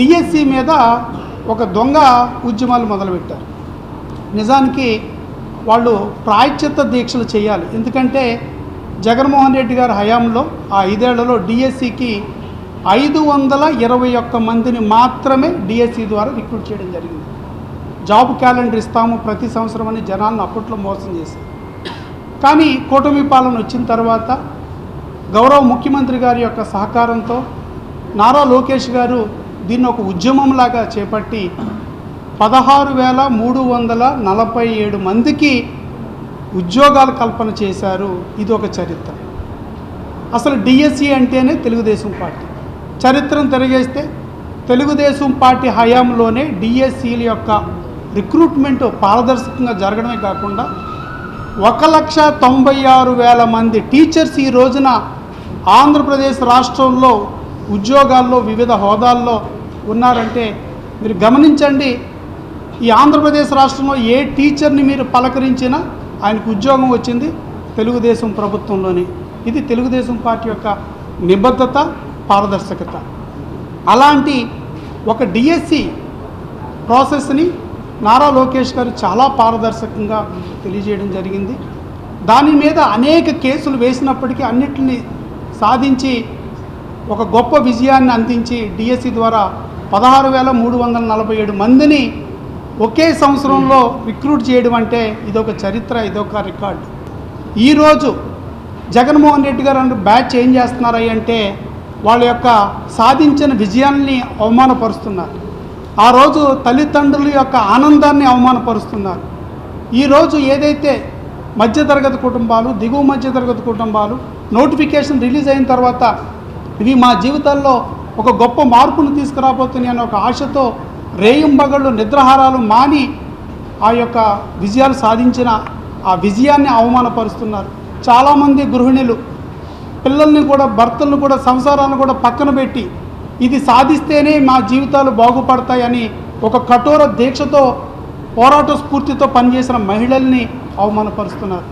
DSC మీద ఒక దొంగ ఉద్యమాలు మొదలుపెట్టారు. నిజానికి వాళ్ళు ప్రాయశ్చిత్త దీక్షలు చేయాలి. ఎందుకంటే జగన్మోహన్ రెడ్డి గారి హయాంలో ఆ 5 ఏళ్లలో డిఎస్సికి 521 మందిని మాత్రమే డిఎస్సి ద్వారా రిక్రూట్ చేయడం జరిగింది. జాబ్ క్యాలెండర్ ఇస్తాము ప్రతి సంవత్సరం అని జనాలను అప్పట్లో మోసం చేశారు. కానీ కూటమి పాలన వచ్చిన తర్వాత గౌరవ ముఖ్యమంత్రి గారి యొక్క సహకారంతో నారా లోకేష్ గారు దీన్ని ఒక ఉద్యమంలాగా చేపట్టి 16,347 మందికి ఉద్యోగాలు కల్పన చేశారు. ఇది ఒక చరిత్ర. అసలు డిఎస్సి అంటేనే తెలుగుదేశం పార్టీ. చరిత్రను తిరిగేస్తే తెలుగుదేశం పార్టీ హయాంలోనే డిఎస్సీల యొక్క రిక్రూట్మెంట్ పారదర్శకంగా జరగడమే కాకుండా 1,96,000 మంది టీచర్స్ ఈ రోజున ఆంధ్రప్రదేశ్ రాష్ట్రంలో ఉద్యోగాల్లో వివిధ హోదాల్లో ఉన్నారంటే మీరు గమనించండి. ఈ ఆంధ్రప్రదేశ్ రాష్ట్రంలో ఏ టీచర్ని మీరు పలకరించినా ఆయనకు ఉద్యోగం వచ్చింది తెలుగుదేశం ప్రభుత్వంలోనే. ఇది తెలుగుదేశం పార్టీ యొక్క నిబద్ధత, పారదర్శకత. అలాంటి ఒక డిఎస్సి ప్రాసెస్ని నారా లోకేష్ గారు చాలా పారదర్శకంగా తెలియజేయడం జరిగింది. దాని మీద అనేక కేసులు వేసినప్పటికీ అన్నిటిని సాధించి ఒక గొప్ప విజయాన్ని అందించి డిఎస్సి ద్వారా 16,347 మందిని ఒకే సంవత్సరంలో రిక్రూట్ చేయడం అంటే ఇదొక చరిత్ర, ఇదొక రికార్డు. ఈరోజు జగన్మోహన్ రెడ్డి గారు బ్యాచ్ ఏం చేస్తున్నారు అంటే వాళ్ళ యొక్క సాధించిన విజయాన్ని అవమానపరుస్తున్నారు. ఆ రోజు తల్లిదండ్రుల యొక్క ఆనందాన్ని అవమానపరుస్తున్నారు. ఈరోజు ఏదైతే మధ్యతరగతి కుటుంబాలు, దిగువ మధ్యతరగతి కుటుంబాలు నోటిఫికేషన్ రిలీజ్ అయిన తర్వాత ఇవి మా జీవితాల్లో ఒక గొప్ప మార్పును తీసుకురాబోతున్నాయి అనే ఒక ఆశతో రేయింబగళ్ళు నిద్రాహారాలు మాని ఆ యొక్క విజయాలు సాధించిన ఆ విజయాన్ని అవమానపరుస్తున్నారు. చాలామంది గృహిణులు పిల్లల్ని కూడా, భర్తలను కూడా, సంసారాలను కూడా పక్కన పెట్టి ఇది సాధిస్తేనే మా జీవితాలు బాగుపడతాయని ఒక కఠోర దీక్షతో, పోరాట స్ఫూర్తితో పనిచేసిన మహిళల్ని అవమానపరుస్తున్నారు.